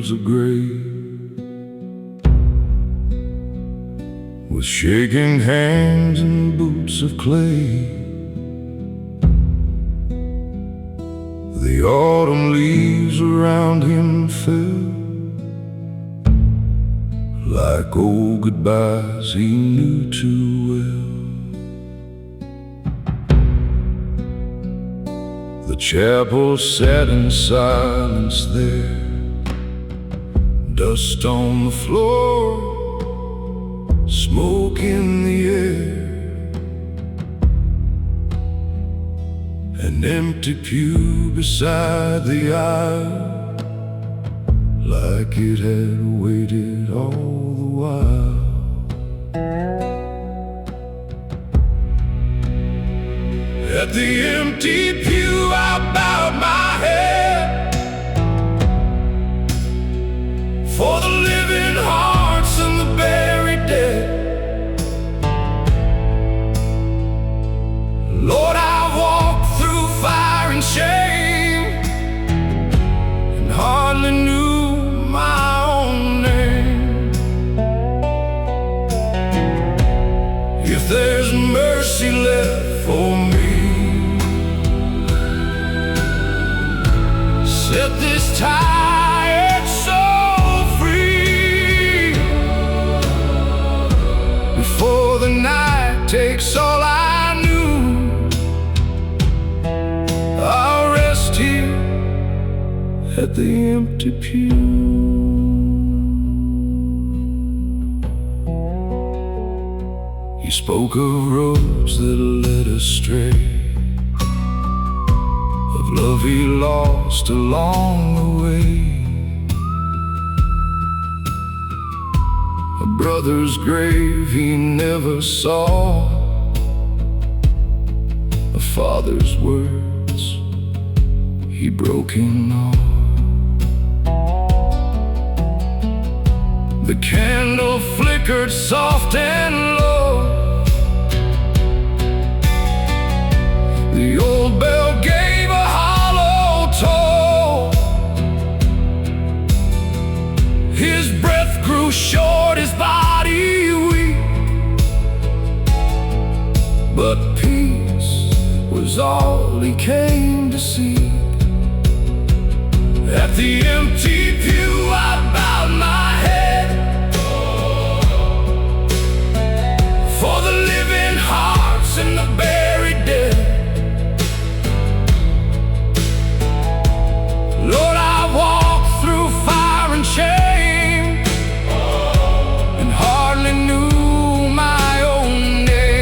builds a grave with shaking hands and boots of clay. The autumn leaves around him fell like old goodbyes he knew too well. The chapel sat in silence there, dust on the floor, smoke in the air, an empty pew beside the aisle, like it had waited all the while. At the empty pew I bowed my head for the living hearts and the buried dead. Lord, I walked through fire and shame and hardly knew my own name. If there's mercy left for me, set this tired soul free before the night takes all I knew. I'll rest here at the empty pew. He spoke of roads that led astray, of love he lost along the way, a brother's grave he never saw, a father's words he broke in awe. The candle flickered soft and low, the old bell gave a hollow toll. His breath grew short, his body weak, but peace was all he came to seek. At the empty pew I bowed my head for the living hearts and the buried dead. Lord, I walked through fire and shame and hardly knew my own name.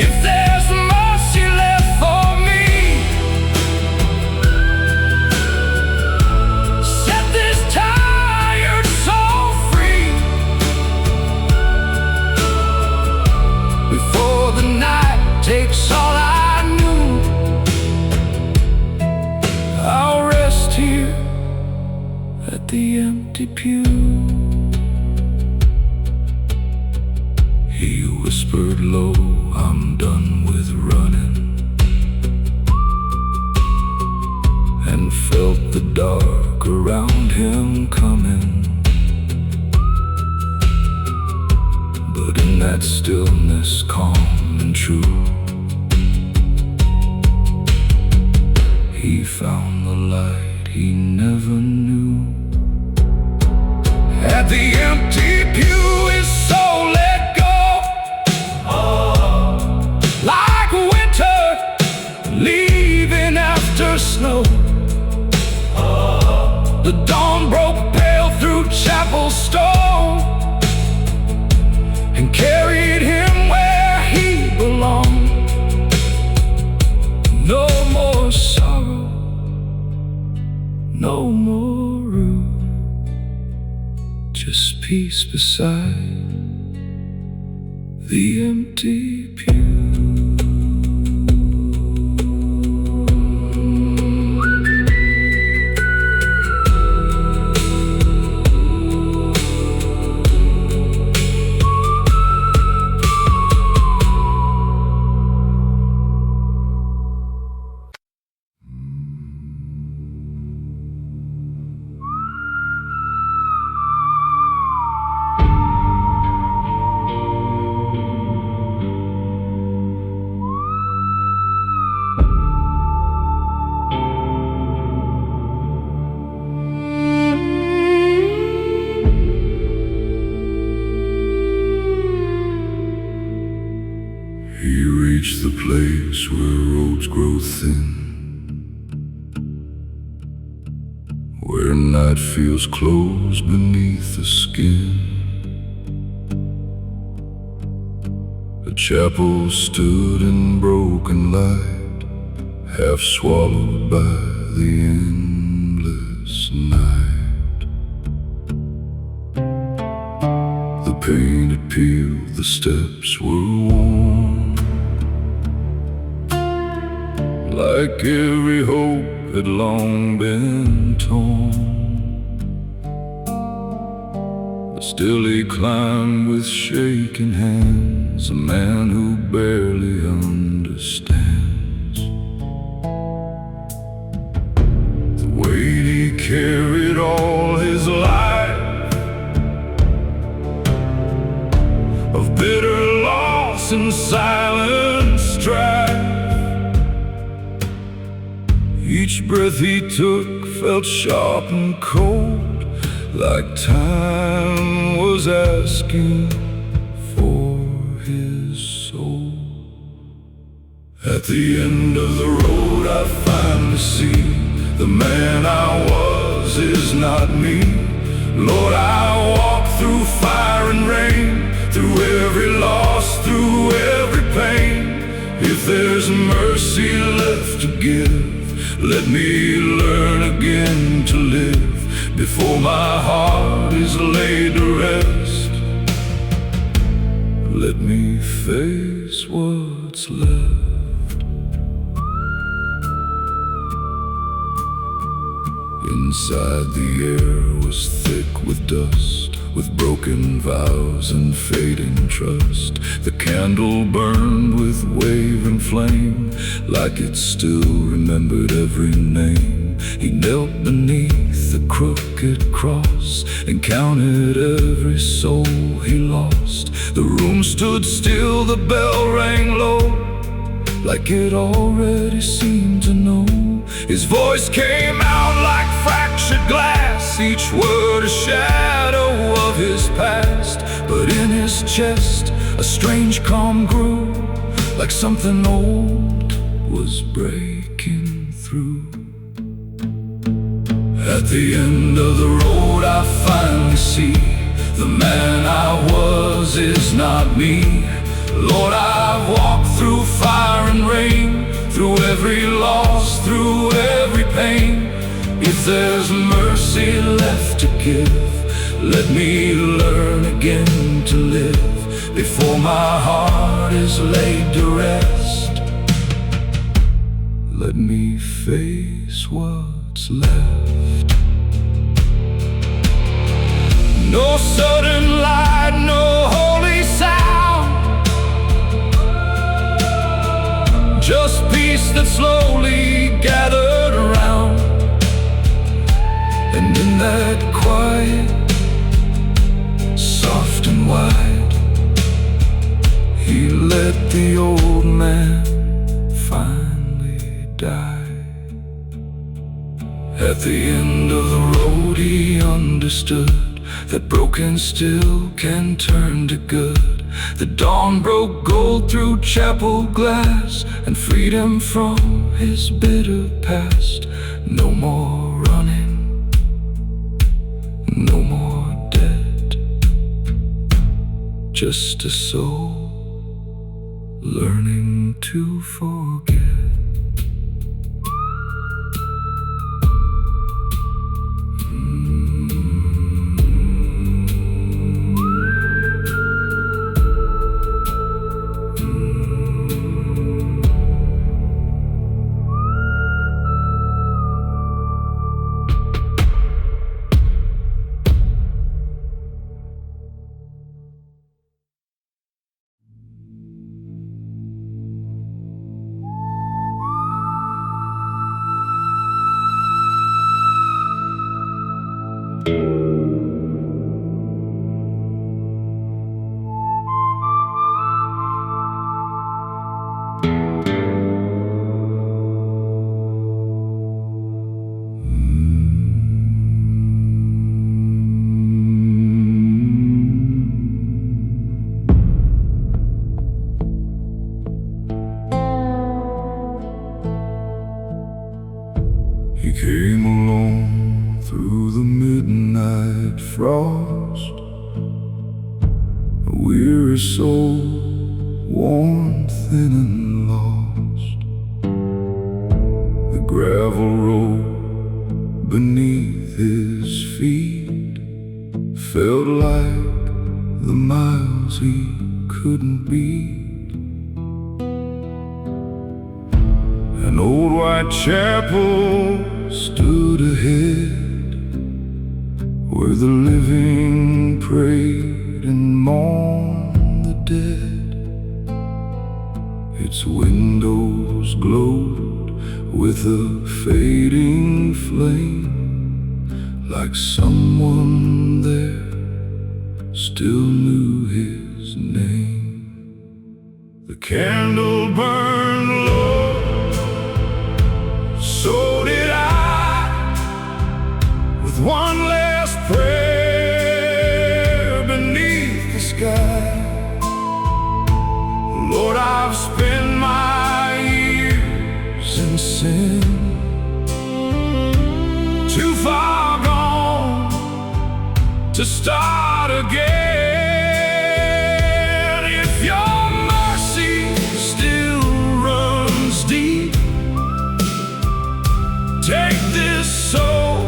If there's mercy left for me, set this tired soul free before the night takes all I knew. I'll rest here at the empty pew. He whispered low, I'm done with running, and felt the dark around him coming. But in that stillness, calm and true, he found the light he never knew. At the empty pew his soul let go, like winter leaving after snow. The dawn broke pale through chapel stone and carried him where he belonged. No more sorrow, no more rue, just peace beside the empty pew. where night feels close beneath the skin. A chapel stood in broken light, half swallowed by the endless night. The paint had peeled, the steps were worn, like every hope had long been torn. But still he climbed with shaking hands, a man who barely understands the weight he carried all his life, of bitter loss and silent strife. Each breath he took felt sharp and cold, like time was asking for his soul. At the end of the road I finally see the man I was is not me. Lord, I walk through fire and rain, through every loss, through every pain. If there's mercy left to give, let me learn again to live before my heart is laid to rest. Let me face what's left. Inside the air was thick with dust, with broken vows and fading trust. The candle burned with wavering flame, like it still remembered every name. He knelt beneath the crooked cross and counted every soul he lost. The room stood still, the bell rang low, like it already seemed to know. His voice came out like fractured glass, each word a shadow of his past. But in his chest a strange calm grew, like something old was breaking through. At the end of the road I finally see the man I was is not me. Lord, I've walked through fire and rain, through every loss, through every pain. If there's mercy left to give, let me learn again to live before my heart is laid to rest. Let me face what's left. No sudden light, no holy sound, just peace that slowly gathered around. And in that quiet, soft and wide, he let the old man finally die. At the end of the road he understood that broken still can turn to good. The dawn broke gold through chapel glass and freed him from his bitter past. No more running, no more dead, just a soul learning to forget. He came alone through the midnight frost. A weary soul, worn thin and lost. The gravel road beneath his feet felt like the miles he couldn't beat. An old white chapel stood ahead, where the living prayed and mourned the dead. Its windows glowed with a fading flame, like someone there still knew his name. The candle burned low, so did I, with one last prayer beneath the sky. Lord, I've spent my years in sin, too far gone to start again. If your mercy still runs deep, take this soul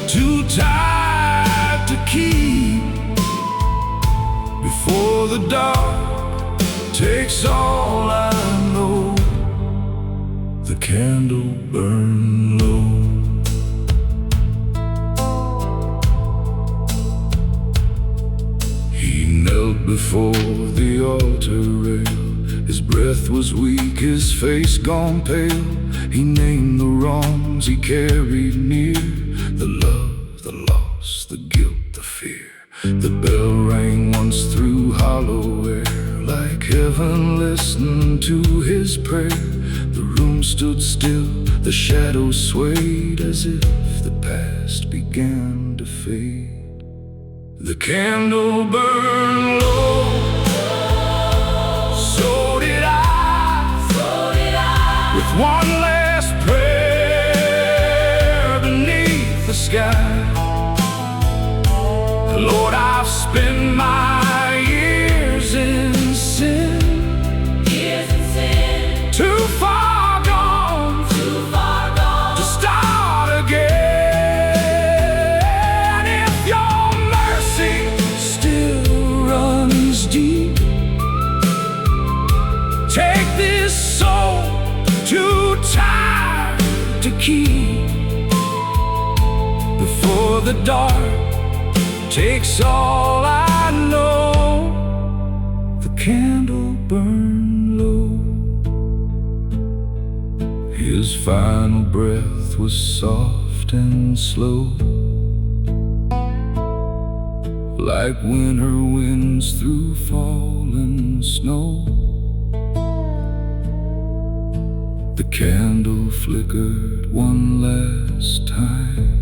too tired to keep, before the dark takes all I know. The candle burned low. He knelt before the altar rail. His breath was weak, his face gone pale. He named the wrongs he carried near, the love, the loss, the guilt, the fear. The bell rang once through hollow air, like heaven listened to his prayer. The room stood still, the shadows swayed, as if the past began to fade. The candle burned low, so did I, with one last prayer beneath the sky. Lord, I've spent my years in sin, too far gone to start again. If your mercy still runs deep, take this soul too tired to keep, before the dark takes all I know. The candle burned low. His final breath was soft and slow, like winter winds through fallen snow. The candle flickered one last time,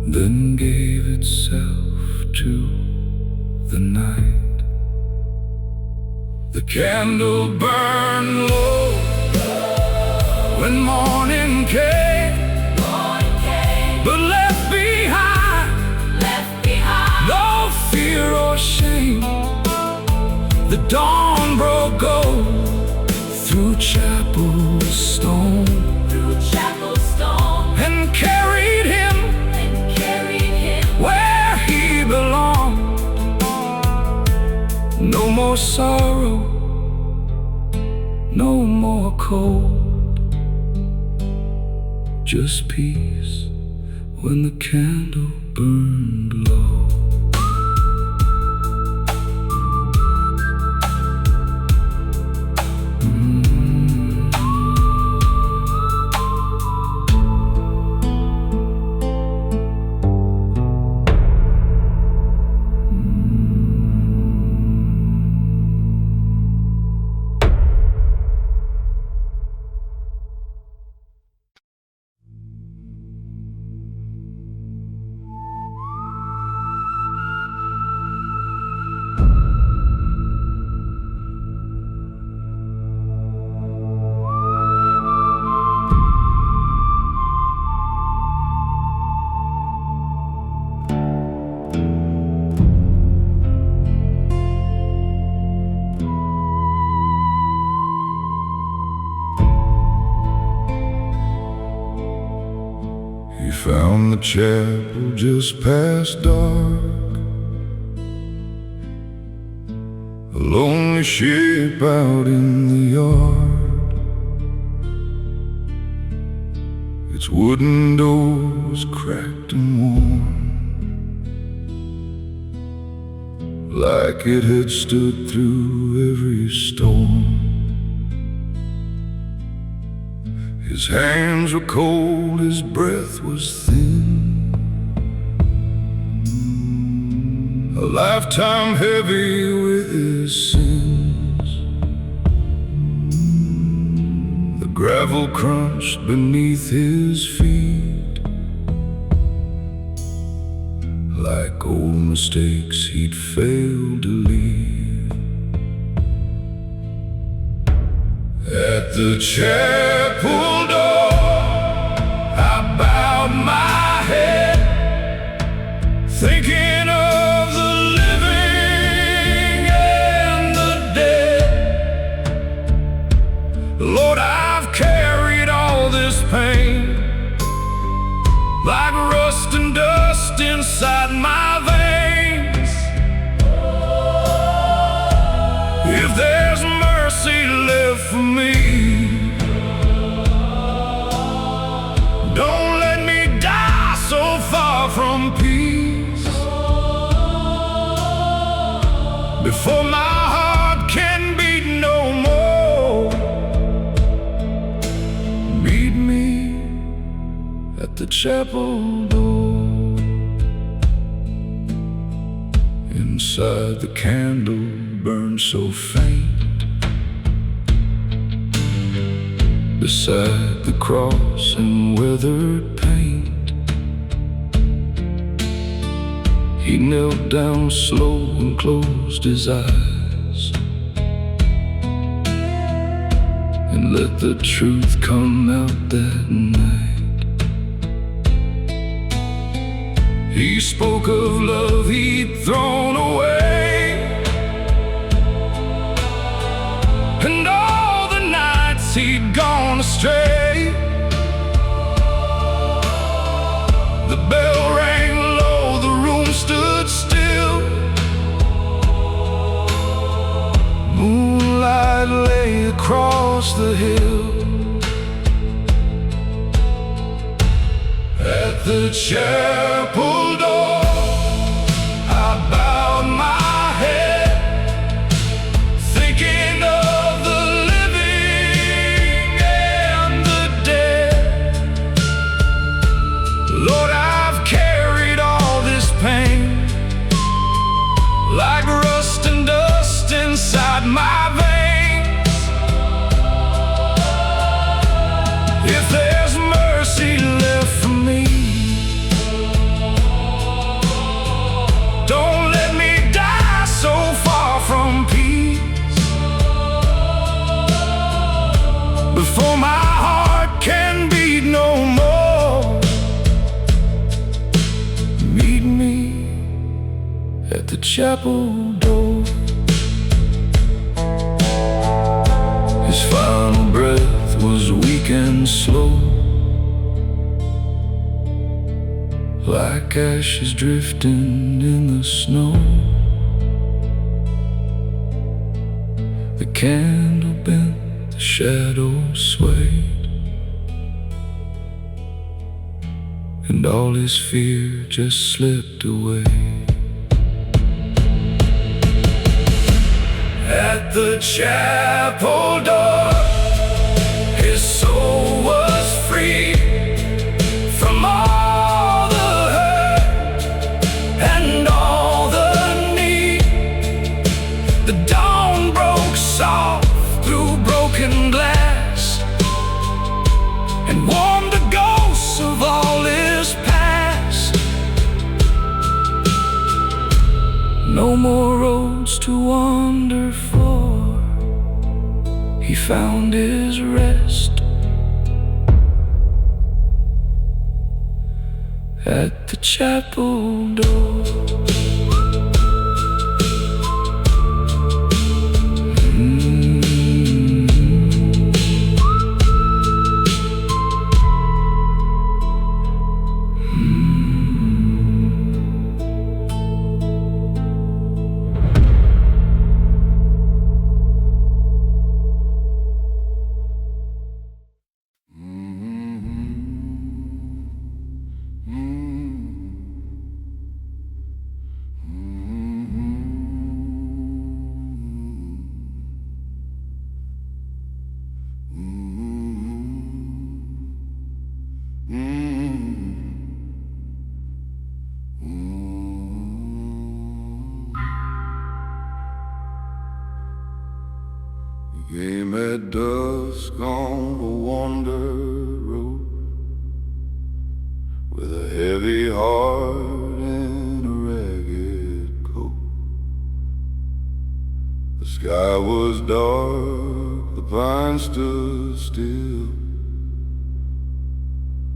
then gave itself to the night. The candle burned low when morning came, but left behind no fear or shame. The dawn broke gold through chapel stone, and carried him where he belonged. No more sorrow, no more cold, just peace when the candle burned low. found the chapel just past dark, a lonely ship out in the yard. Its wooden door was cracked and worn, like it had stood through every storm. His hands were cold, his breath was thin, a lifetime heavy with his sins. The gravel crunched beneath his feet, like old mistakes he'd failed to leave. At the chapel door, I bowed my head, thinking of the living and the dead. Lord, I've carried all this pain like rust and dust inside my veins. If there's mercy left for me, don't let me die so far from peace, before my heart can beat no more. Meet me at the chapel door. Inside the candle burned so faint, beside the cross in weathered paint. He knelt down slow and closed his eyes, and let the truth come out that night. He spoke of love he'd thrown away, and all the nights he'd gone astray. The bell rang low, the room stood still. Moonlight lay across the hill. At the chapel door, I bowed my head, thinking of the living and the dead. Lord, I've carried all this pain like rust and dust inside my veins. If there's mercy left for me, don't let me die so far from peace, before my heart can beat no more. Meet me at the chapel door. His final breath was weak and slow, like ashes drifting in the snow. The candle bent, the shadows swayed, and all his fear just slipped away. At the chapel door, his soul was free from all the hurt and all the need. The dawn broke soft through broken glass and warmed the ghosts of all his past. No more roads to wander for, he found his rest at the chapel door. He came at dusk on a wander road with a heavy heart and a ragged coat. The sky was dark, the pines stood still,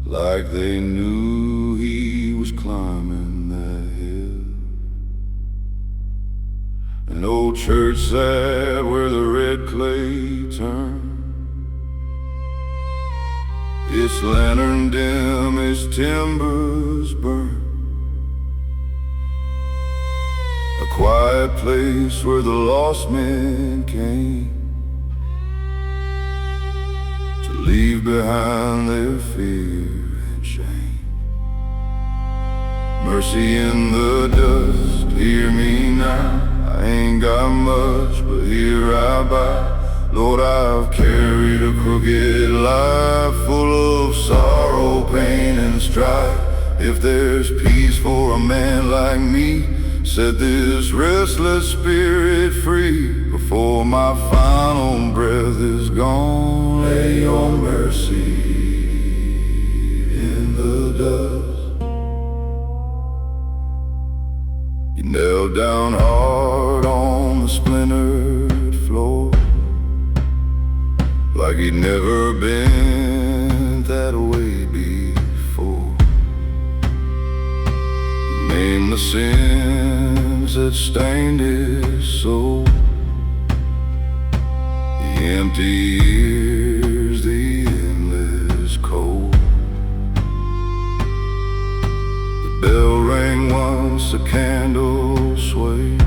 like they knew he was climbing that hill. An old church sat where the red clay turned, its lantern dim, its timbers burned. A quiet place where the lost men came to leave behind their fear and shame. Mercy in the dust, hear me now. I ain't got much, but here I bow. Lord, I've carried a crooked life full of sorrow, pain, and strife. If there's peace for a man like me, set this restless spirit free. Before my final breath is gone, lay your mercy in the dust. You knelt down hard on the splintered floor, like he'd never been that way before. Name the sins that stained his soul, the empty years, the endless cold. The bell rang once, the candle swayed,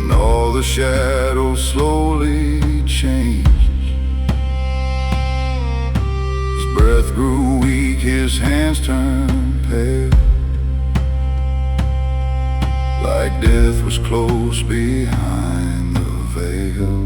and all the shadows slowly changed. His breath grew weak, his hands turned pale, like death was close behind the veil.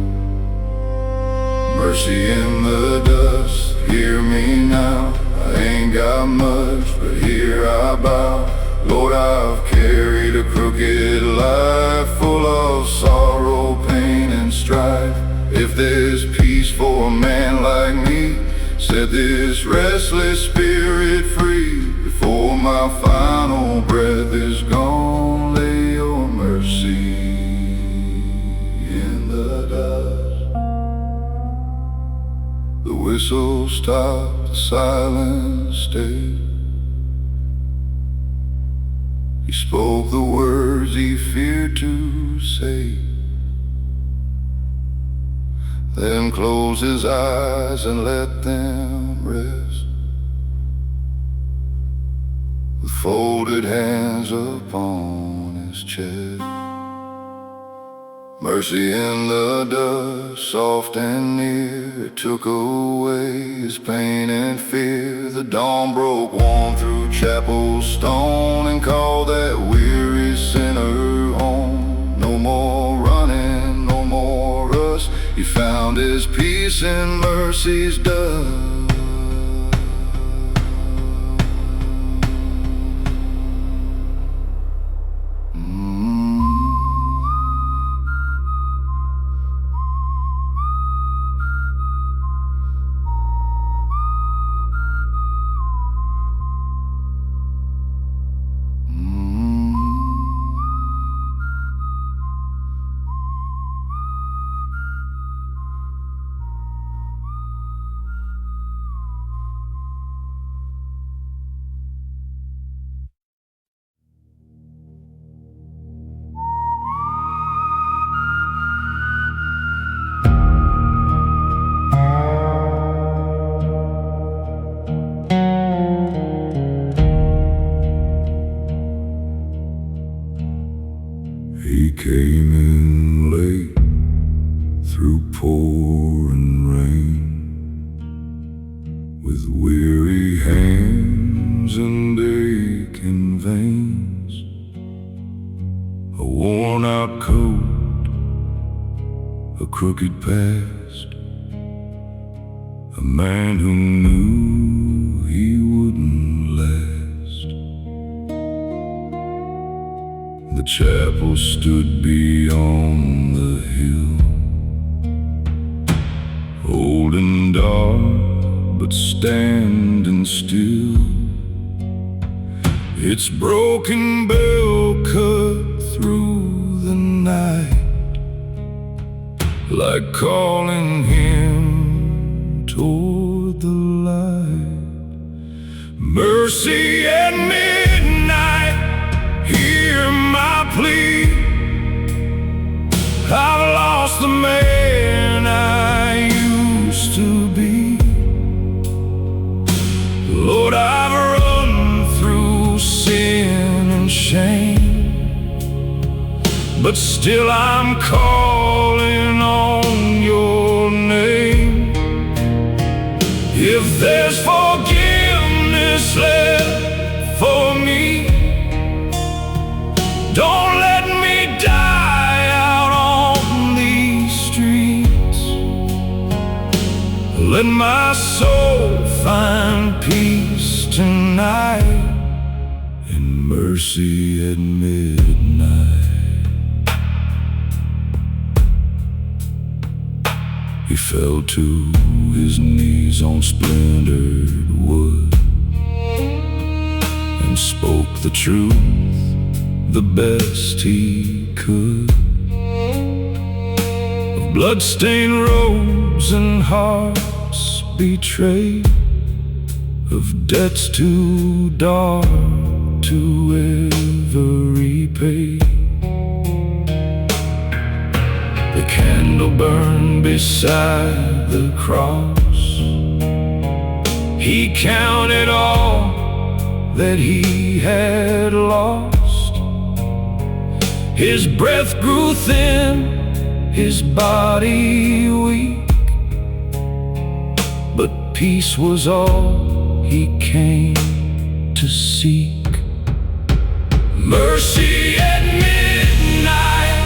Mercy in the dust, hear me now. I ain't got much, but here I bow. Lord, I've carried a crooked life full of sorrow, pain, and strife. If there's peace for a man like me, set this restless spirit free. Before my final breath is gone, lay your mercy in the dust. The whistle stopped, the silence stayed. He spoke the words he feared to say, then closed his eyes and let them rest, with folded hands upon his chest. Mercy in the dust, soft and near, it took away his pain and fear. The dawn broke warm through chapel stone and called that weary sinner home. No more running, no more rush, he found his peace in mercy's dust. He came in late through pouring rain, with weary hands and aching veins, a worn-out coat, a crooked past, a man who knew he wouldn't last. The chapel stood beyond the hill, old and dark, but standing still. Its broken bell cut through the night, like calling him toward the light. Mercy at midnight, hear my plea. I've lost the man I used to be. Lord, I've run through sin and shame, but still I'm calling on your name. If there's forgiveness left for me, don't let me die out on these streets. Let my soul find peace tonight in mercy at midnight. He fell to his knees on splintered wood and spoke the truth the best he could, of bloodstained robes and hearts betrayed, of debts too dark to ever repay. The candle burned beside the cross. He counted all that he had lost. His breath grew thin, his body weak, but peace was all he came to seek. Mercy at midnight,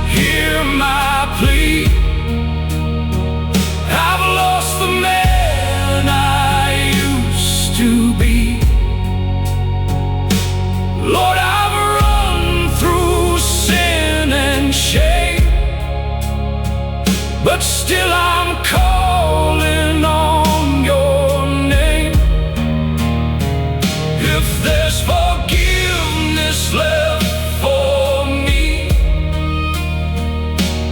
hear my plea. I've lost the man I used to be. Lord, I've run through sin and shame, but still I'm calling on your name. If there's forgiveness left for me,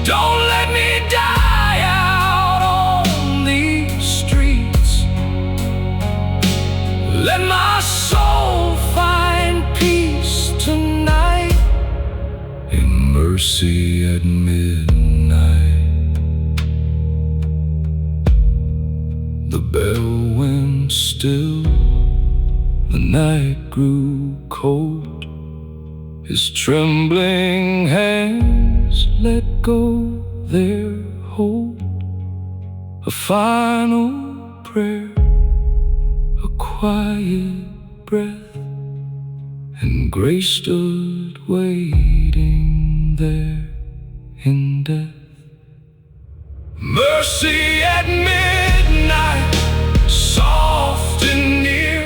don't let me die out on these streets. Let my soul find peace tonight in mercy at midnight. The bell went still, the night grew cold. His trembling hands let go their hold. A final prayer, a quiet breath, and grace stood waiting there in death. Mercy at midnight, soft and near.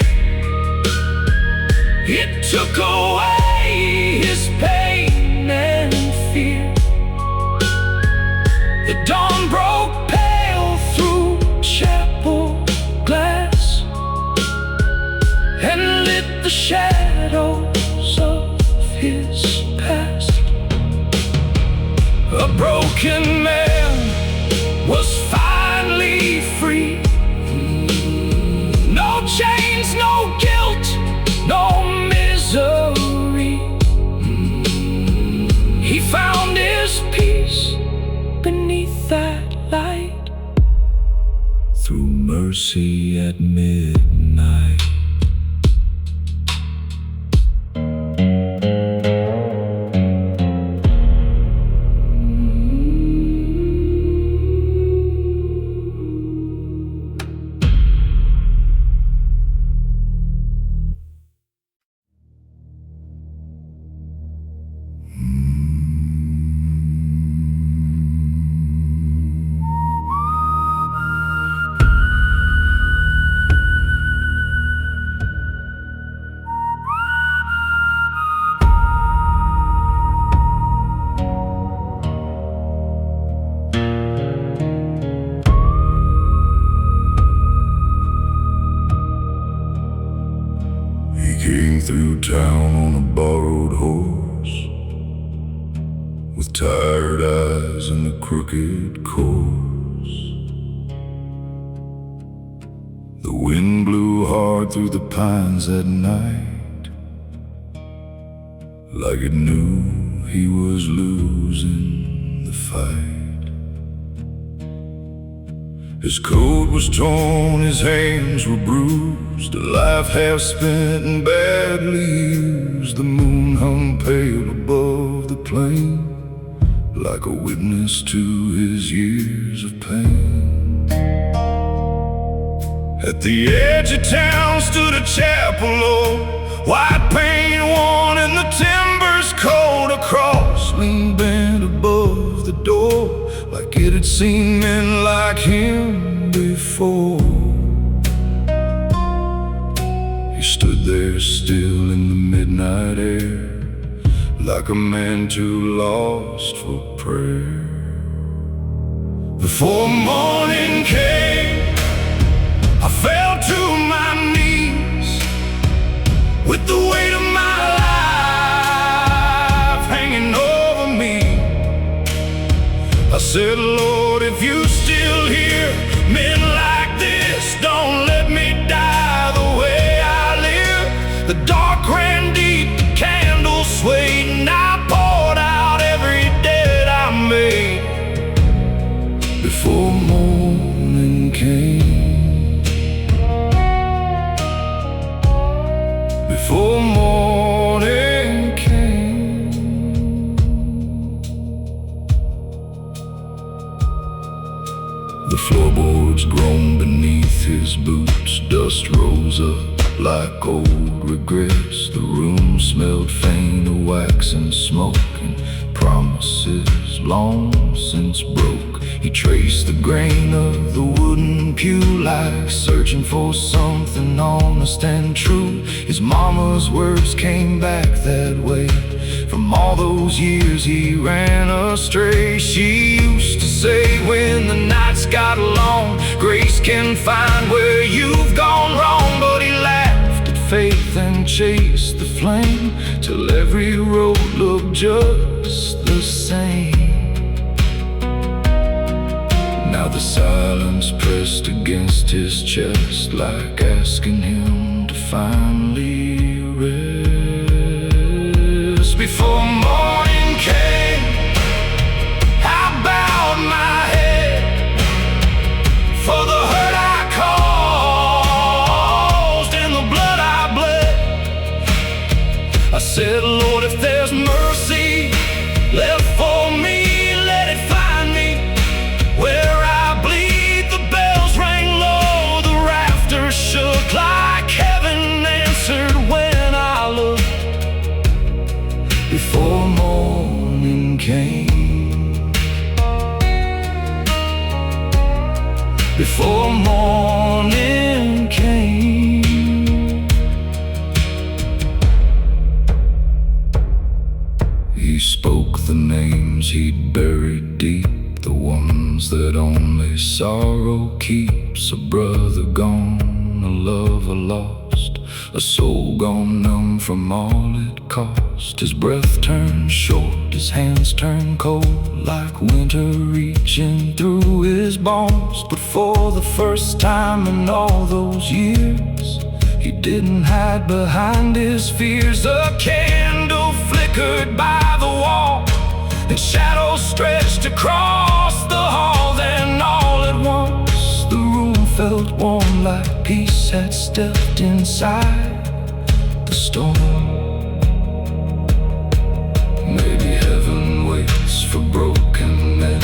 It took away his pain and fear. The dawn broke pale through chapel glass and lit the shadows of his past. A broken man was finally free. No chains, no guilt, no misery. He found his peace beneath that light, through mercy at midnight. through town on a borrowed horse, with tired eyes and a crooked course. The wind blew hard through the pines at night, like it knew he was losing the fight. His coat was torn, his hands were bruised, a life half spent and badly used. The moon hung pale above the plain, like a witness to his years of pain. At the edge of town stood a chapel old, white paint worn and the timbers cold. A cross leaned bent above the door, like it had seen men like him before. He stood there still in the midnight air, like a man too lost for prayer. Before morning came, I fell to my knees, with the weight of my life hanging over me. I said, Lord, if you still hear men like this, don't let me die the way I live. The dark ran deep, the candles swayed, and I poured out every debt I made. Before morning came, before morning came. The floorboards groaned beneath his boots, dust rose up like old regrets. The room smelled faint of wax and smoke, and promises long since broke. He traced the grain of the wooden pew, like searching for something honest and true. His mama's words came back that way, from all those years he ran astray. She used to say, when the nights got long, grace can find where you've gone wrong. But he laughed at faith and chased the flame, till every road looked just the same. Now the silence pressed against his chest, like asking him to finally rest. Before morning came, I bowed my head for the hurt I caused and the blood I bled. I said, Lord, if there's mercy left for me, let it find me where I bleed. The bells rang low, the rafters shook, like heaven answered when I looked. Before morning came, before morning came. He spoke the names he'd buried deep, the ones that only sorrow keeps. A brother gone, a lover lost, a soul gone numb from all it cost. His breath turned short, his hands turned cold, like winter reaching through his bones. But for the first time in all those years, he didn't hide behind his fears. A candle flickered by the wall, and shadows stretched across the hall. Then all at once the room felt warm, like peace had stepped inside the storm. Maybe heaven waits for broken men,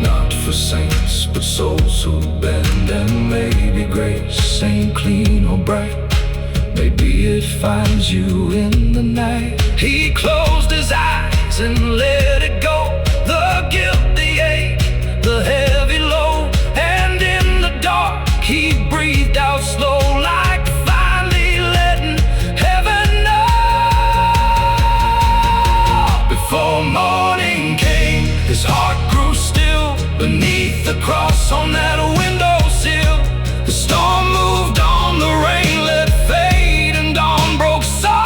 not for saints, but souls who bend. And maybe grace ain't clean or bright, maybe it finds you in the night. He closed his eyes and let it go, the guilt, the ache, the heavy load. And in the dark he breathed out slow, like finally letting heaven know. Before morning came, his heart grew still beneath the cross on that windowsill. The storm moved on, the rain let fade, and dawn broke soft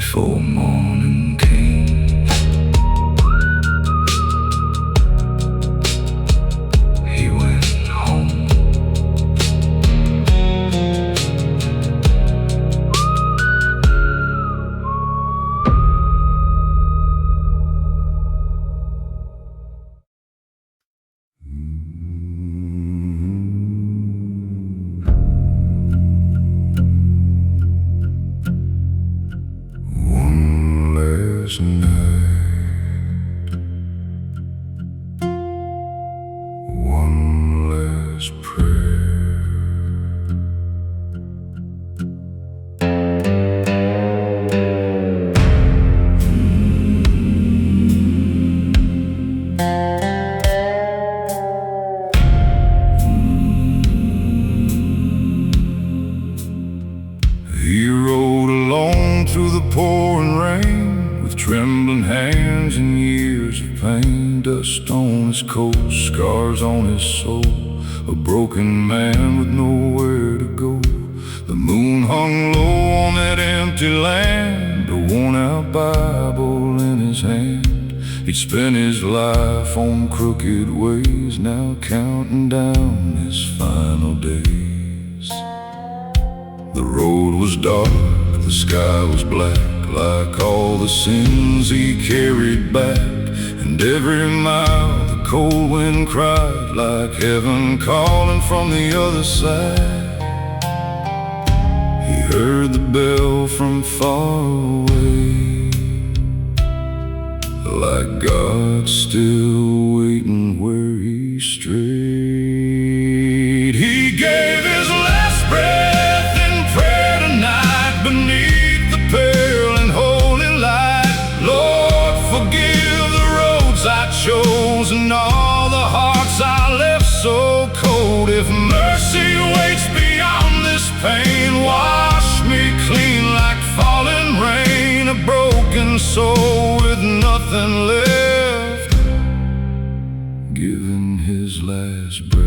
before morning came. He went home. Last night, one last prayer. He rode along through the pouring rain, with trembling hands and years of pain. Dust on his coat, scars on his soul, a broken man with nowhere to go. The moon hung low on that empty land, a worn-out Bible in his hand. He'd spent his life on crooked ways, now counting down his final days. The road was dark, the sky was black, like all the sins he carried back. And every mile the cold wind cried, like heaven calling from the other side. He heard the bell from far away, like God still waiting where he strayed. He gave his last breath in prayer tonight, beneath the pale and holy light. Lord, forgive the roads I chose and all the hearts I left so cold. If mercy waits beyond this pain, wash me clean like falling rain. A broken soul with nothing left, giving his last breath.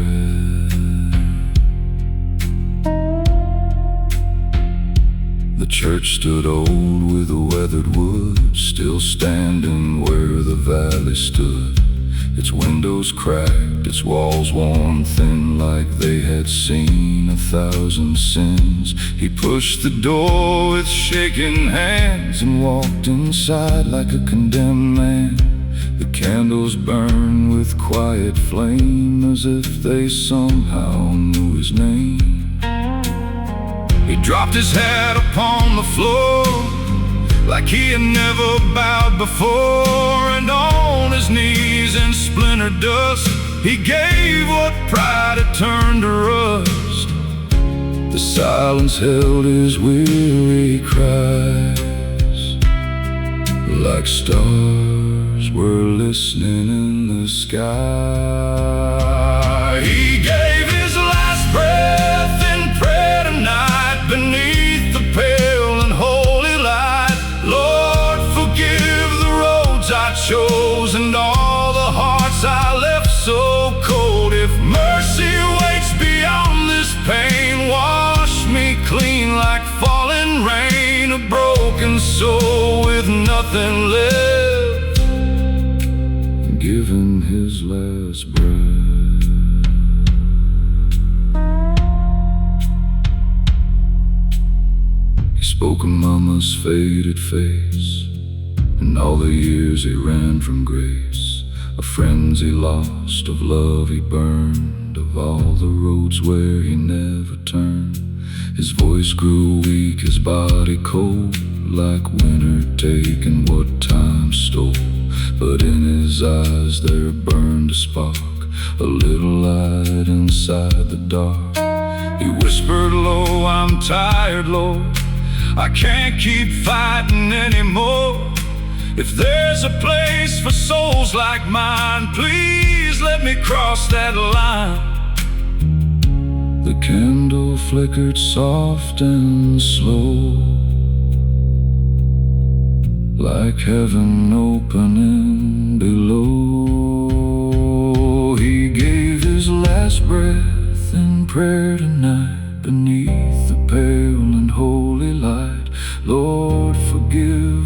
The church stood old with a weathered wood, still standing where the valley stood. Its windows cracked, its walls worn thin, like they had seen 1,000 sins. He pushed the door with shaking hands and walked inside like a condemned man. The candles burned with quiet flame, as if they somehow knew his name. He dropped his hat upon the floor, like he had never bowed before. And on his knees in splintered dust, he gave what pride had turned to rust. The silence held his weary cries, like stars were listening in the sky. He gave his last breath in prayer tonight, beneath the pale and holy light. Lord, forgive the roads I chose and all the hearts I left so cold. If mercy waits beyond this pain, wash me clean like falling rain. A broken soul with nothing left, giving his last breath. He spoke of mama's faded face and all the years he ran from grace, of friends he lost, of love he burned, of all the roads where he never turned. His voice grew weak, his body cold, like winter taking what time stole. But in his eyes there burned a spark, a little light inside the dark. He whispered low, I'm tired, Lord, I can't keep fighting anymore. If there's a place for souls like mine, please let me cross that line. The candle flickered soft and slow, like heaven opening below. He gave his last breath in prayer tonight, beneath the pale and holy light. Lord, forgive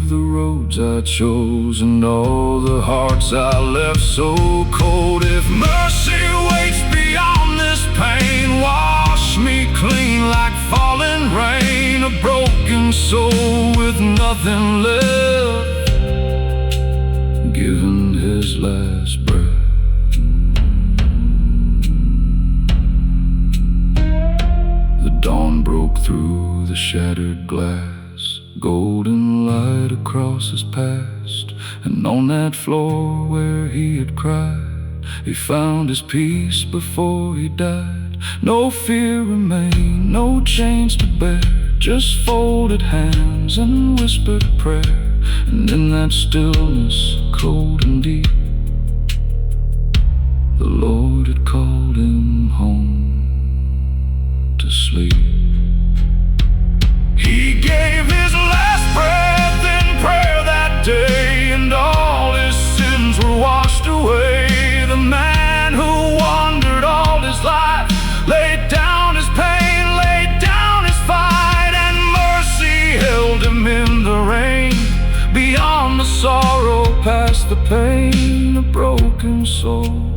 I chose, and all the hearts I left so cold. If mercy waits beyond this pain, wash me clean like falling rain. A broken soul with nothing left, given his last breath. The dawn broke through the shattered glass, golden light across his past. And on that floor where he had cried, he found his peace before he died. No fear remained, no chains to bear, just folded hands and whispered prayer. And in that stillness, cold and deep, the Lord had called him home to sleep. He gave his last breath in prayer that day, and all his sins were washed away. The man who wandered all his life laid down his pain, laid down his fight, and mercy held him in the rain. Beyond the sorrow, past the pain, a broken soul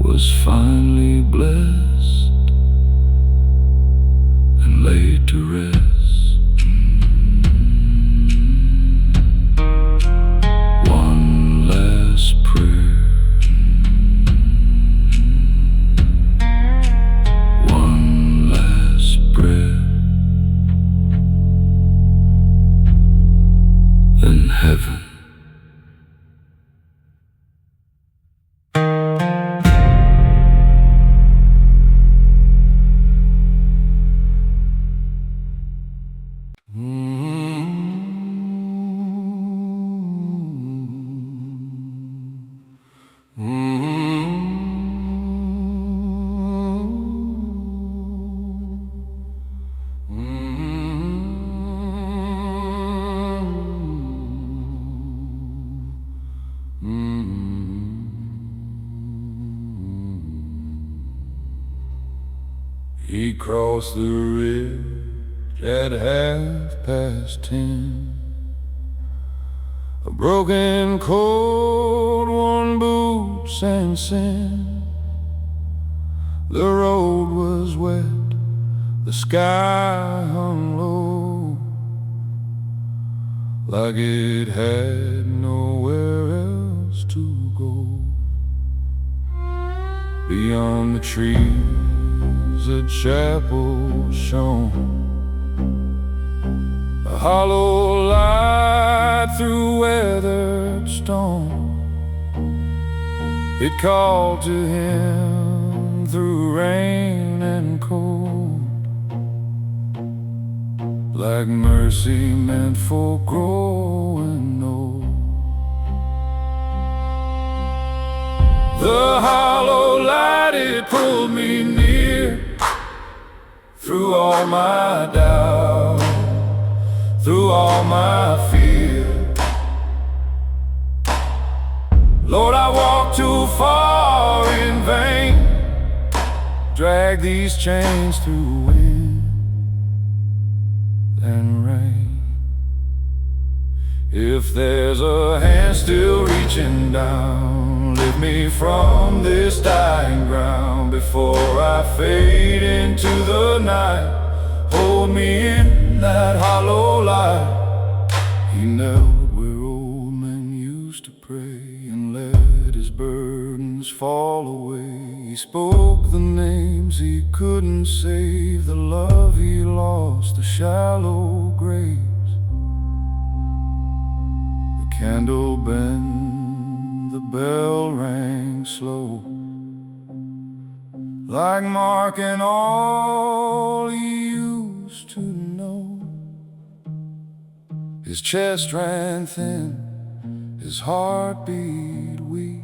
was finally blessed and laid to rest. One last prayer, one last breath, then heaven. He crossed the ridge at 10:30. A broken coat, worn boots and sin. The road was wet, the sky hung low, like it had nowhere else to go. Beyond the trees a chapel shone, a hollow light through weathered stone. It called to him through rain and cold, like mercy meant for growing old. The hollow light, it pulled me near, through all my doubt, through all my fear. Lord, I walked too far in vain, drag these chains through wind and rain. If there's a hand still reaching down, lift me from this dying ground before I fade into the night. Hold me in that hollow light. He knelt where old men used to pray and let his burdens fall away. He spoke the names he couldn't save, the love he lost, the shallow graves. The candle bent, the bell rang slow, like marking all he used to know. His chest ran thin, his heart beat weak,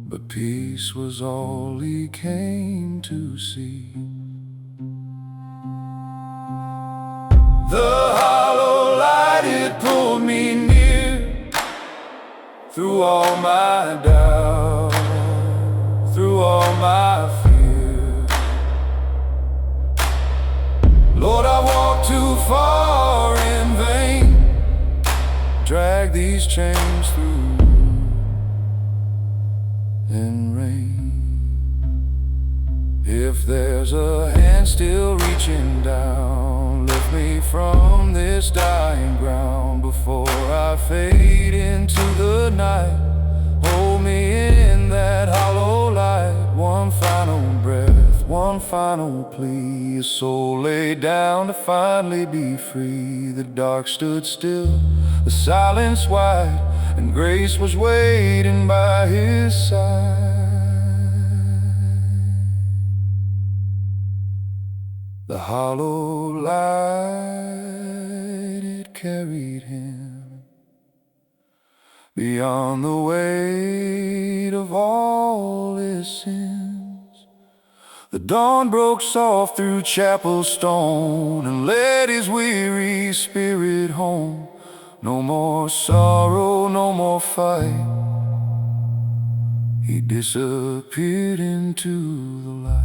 but peace was all he came to see. The hollow light, it pulled me near, through all my doubt, through all my fear. Lord, I drag these chains through in rain. If there's a hand still reaching down, lift me from this dying ground before I fade into the night. Hold me in that hollow light. One final breath, one final plea. A soul laid down to finally be free. The dark stood still, the silence wide, and grace was waiting by his side. The hollow light, it carried him beyond the weight of all his sins. The dawn broke soft through chapel stone and led his weary spirit home. No more sorrow, no more fight. He disappeared into the light.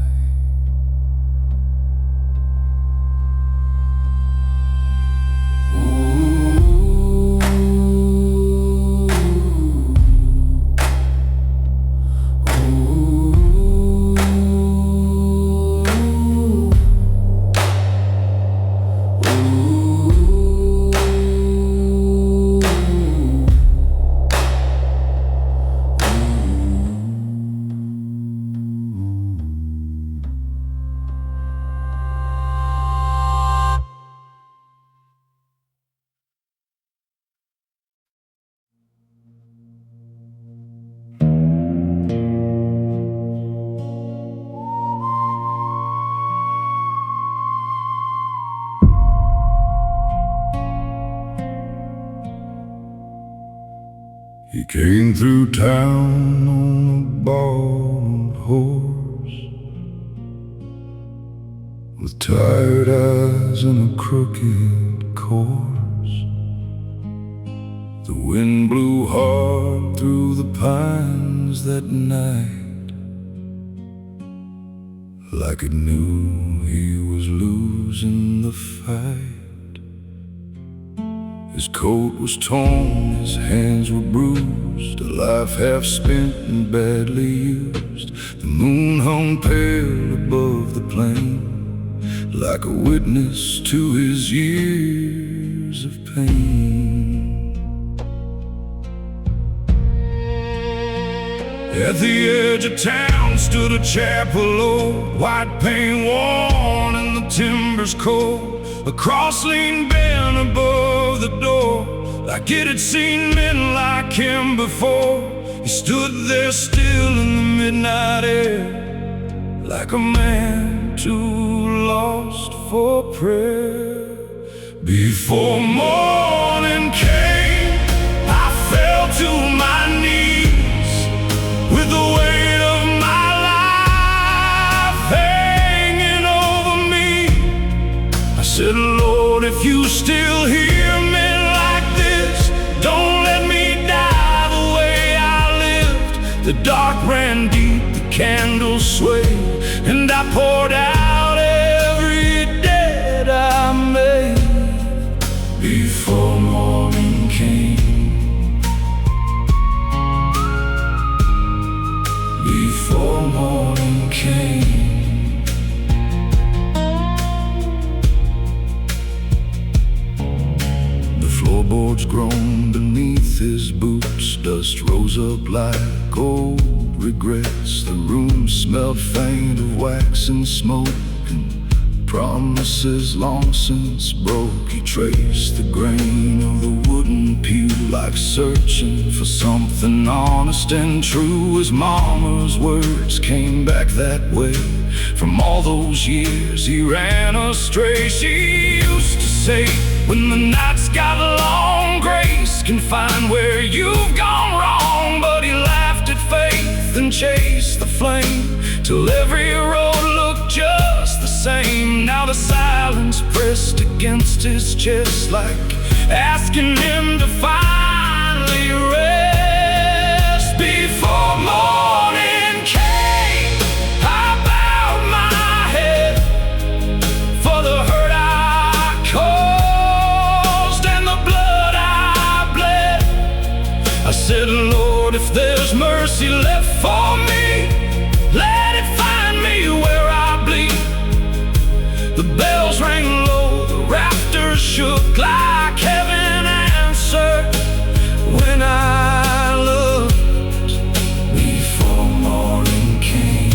He came through town on a borrowed horse, with tired eyes and a crooked course. The wind blew hard through the pines that night, like it knew he was losing the fight. His coat was torn, his hands were bruised, a life half spent and badly used. The moon hung pale above the plain, like a witness to his years of pain. At the edge of town stood a chapel old, white paint worn and the timbers cold. A cross leaned bent above the door, like it had seen men like him before. He stood there still in the midnight air, like a man too lost for prayer. Before morning came, I fell to my knees, with the weight of my life hanging over me. I said, Lord, if you still hear me like this, don't let me die the way I lived. The dark ran deep, the candles swayed, and I poured out every debt I made. Before morning came, before morning came. Floorboards groaned beneath his boots, dust rose up like old regrets. The room smelled faint of wax and smoke, and promises long since broke. He traced the grain of the wooden pew, like searching for something honest and true. His mama's words came back that way. From all those years he ran astray. She used to say, when the night's got long, grace can find where you've gone wrong. But he laughed at faith and chased the flame, till every road looked just the same. Now the silence pressed against his chest, like asking him to finally rest. Before morning came, I bowed my head for the hurt I caused and the blood I bled. mercy left for me, let it find me where I bleed. The bells rang low, the rafters shook like heaven answered when I looked before morning came.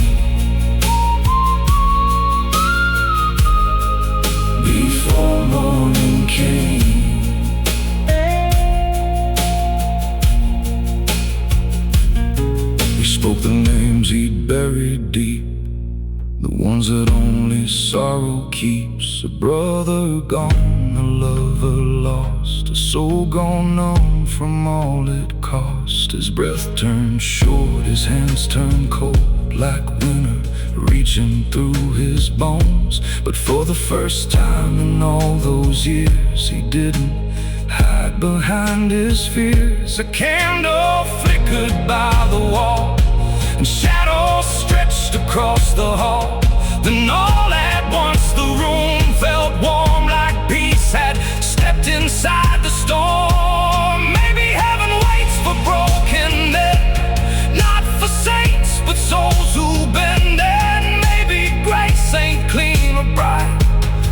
Before morning came. Spoke the names he'd buried deep, the ones that only sorrow keeps. A brother gone, a lover lost, a soul gone numb from all it cost. His breath turned short, his hands turned cold, like winter reaching through his bones. But for the first time in all those years, he didn't hide behind his fears. A candle flickered by the wall, and shadows stretched across the hall. Then all at once the room felt warm, like peace had stepped inside the storm. Maybe heaven waits for broken men, not for saints, but souls who've been dead. Maybe grace ain't clean or bright,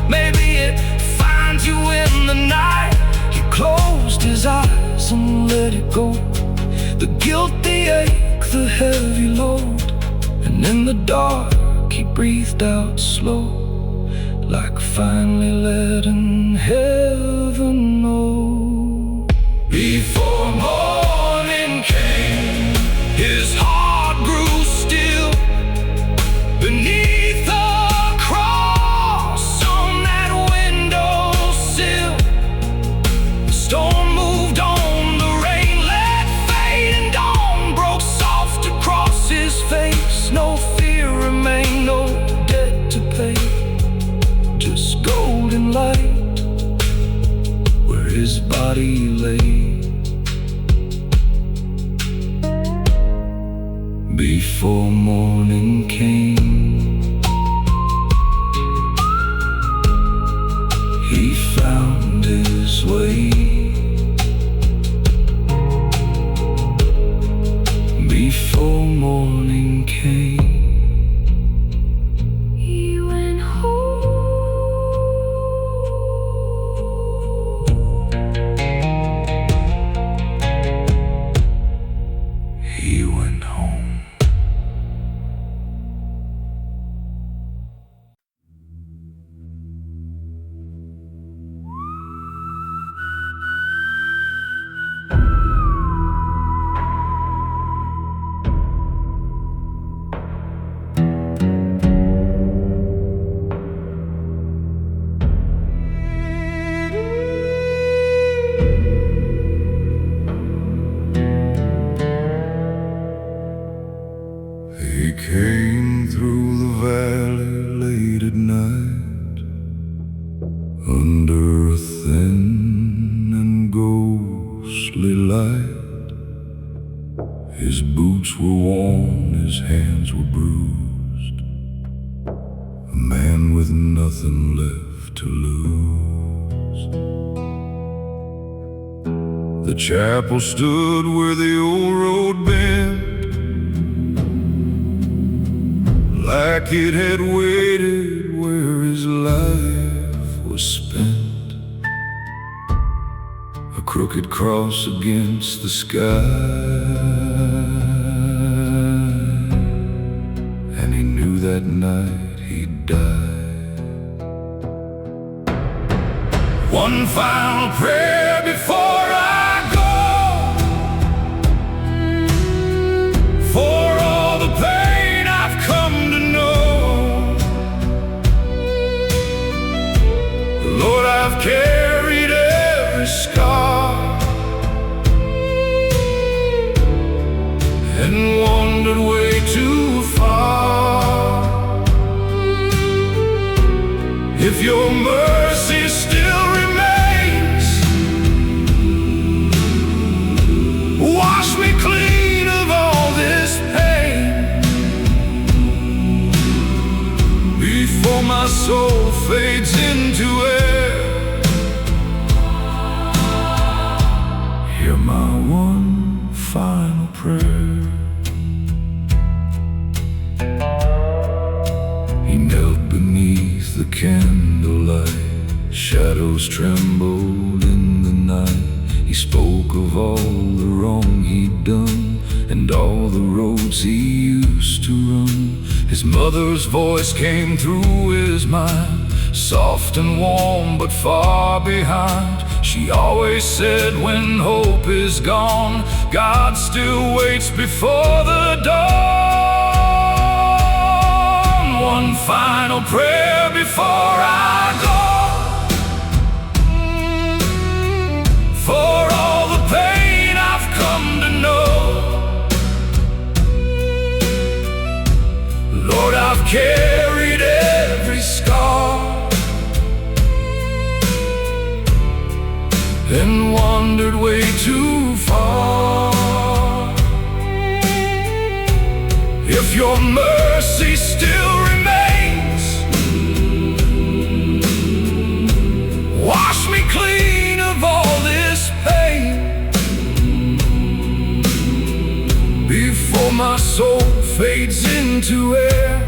maybe it finds you in the night. He closed his eyes and let it go, the guilt, the ache, the heavy load. And in the dark he breathed out slow, like finally letting heaven know. Before morning came, his heart grew still beneath the cross on that windowsill. The storm moved on, the rain let fade, and dawn broke soft across his face. No fear remained, no debt to pay, just golden light where his body lay. Before morning came, he found his way. Before morning came, he went home. He went home. He came through the valley late at night, under a thin and ghostly light. His boots were worn, his hands were bruised, a man with nothing left to lose. The chapel stood where the old road bent, like it had waited where his life was spent. A crooked cross against the sky, and he knew that night he'd die. One final prayer before I go, for all the pain I've come to know. Lord, I've carried every scar and wandered way too far. If your mercy still remains, wash me clean of all this pain, before my soul fades into air. Hear my one final prayer. beneath the candlelight. Shadows trembled in the night. He spoke of all the wrong he'd done and all the roads he used to run. His mother's voice came through his mind, soft and warm but far behind. She always said, when hope is gone, God still waits before the dawn. One final prayer before I go, for all the pain I've come to know. Lord, I've carried every scar and wandered way too far. If your mercy still remains, wash me clean of all this pain before my soul fades into air.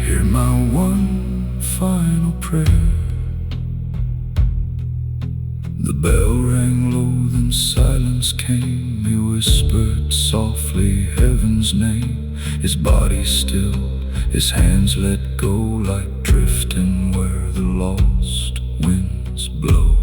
Hear my one final prayer. The bell rang low, then silence came. He whispered softly heaven's name. His body still, his hands let go, like drifting where the lost winds blow.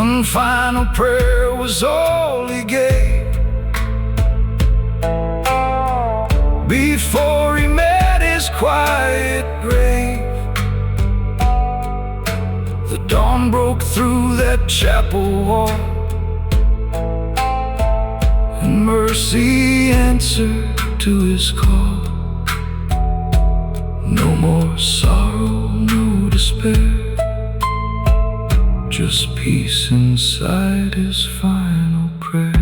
One final prayer was all he gave before he met his quiet grave. The dawn broke through that chapel wall, and mercy answered to his call. No more sorrow, no despair, just peace inside his final prayer.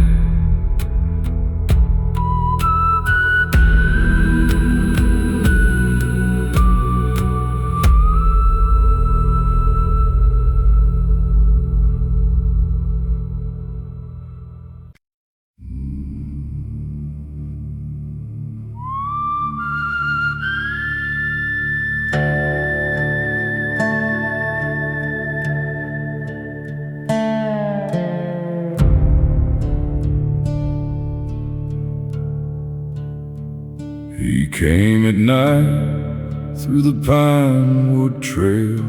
He came at night through the pinewood trail,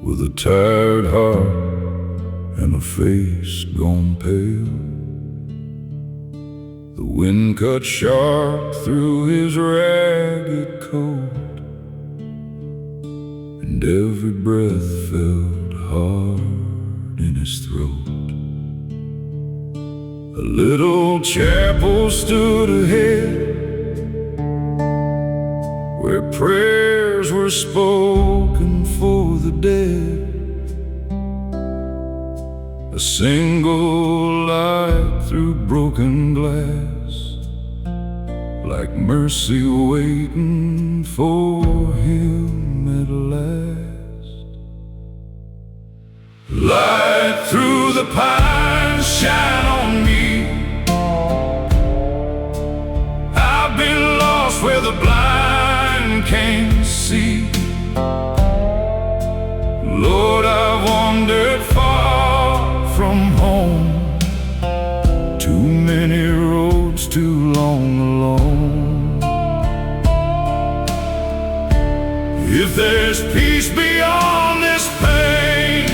with a tired heart and a face gone pale. The wind cut sharp through his ragged coat, and every breath felt hard in his throat. A little chapel stood ahead, where prayers were spoken for the dead. A single light through broken glass, like mercy waiting for him at last. Light through the pines, shine on me. I've been lost where the blind can't see. Lord, I've wandered far from home, too many roads, too long alone. If there's peace beyond this pain,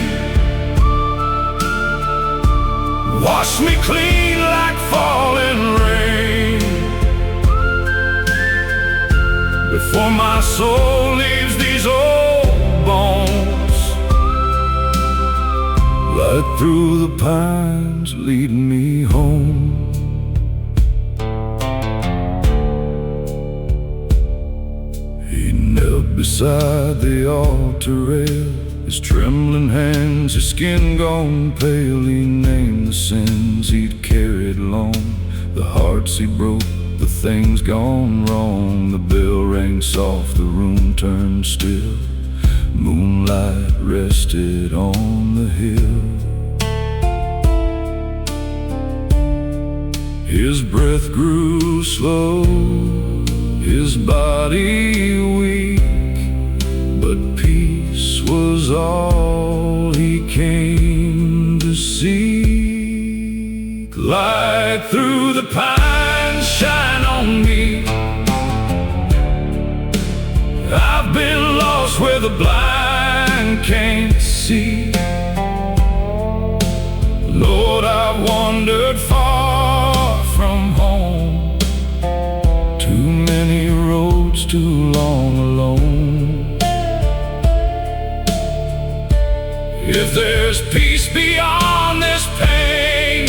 wash me clean like falling rain, before my soul leaves these old bones. Light through the pines, lead me home. He knelt beside the altar rail, his trembling hands, his skin gone pale. He named the sins he'd carried long, the hearts he broke, the things gone wrong. The bell rang soft, the room turned still. Moonlight rested on the hill. His breath grew slow, his body weak, but peace was all he came to seek. Light through the pines, shine on me. I've been lost where the blind can't see. Lord, I've wandered far from home. Too many roads, too long alone. If there's peace beyond this pain,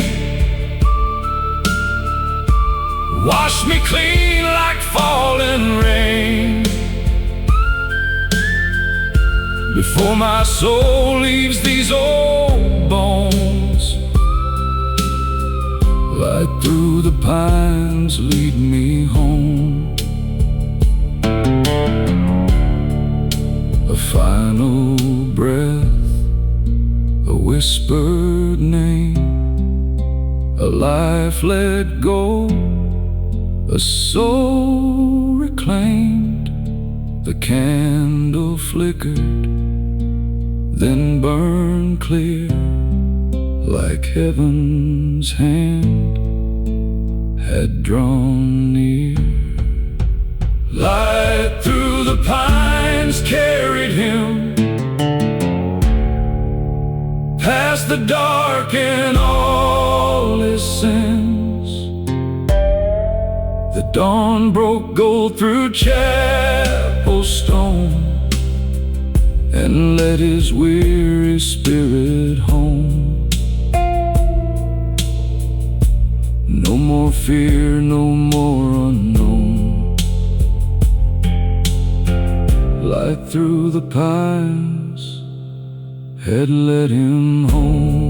wash me clean like falling rain, before my soul leaves these old bones. Light through the pines, lead me home. A final breath, a whispered name, a life let go, a soul reclaimed. The candle flickered, then burned clear, like heaven's hand had drawn near. Light through the pines carried him past the dark and all his sins. The dawn broke gold through chapel stone and led his weary spirit home. No more fear, no more unknown. Light through the pines had led him home.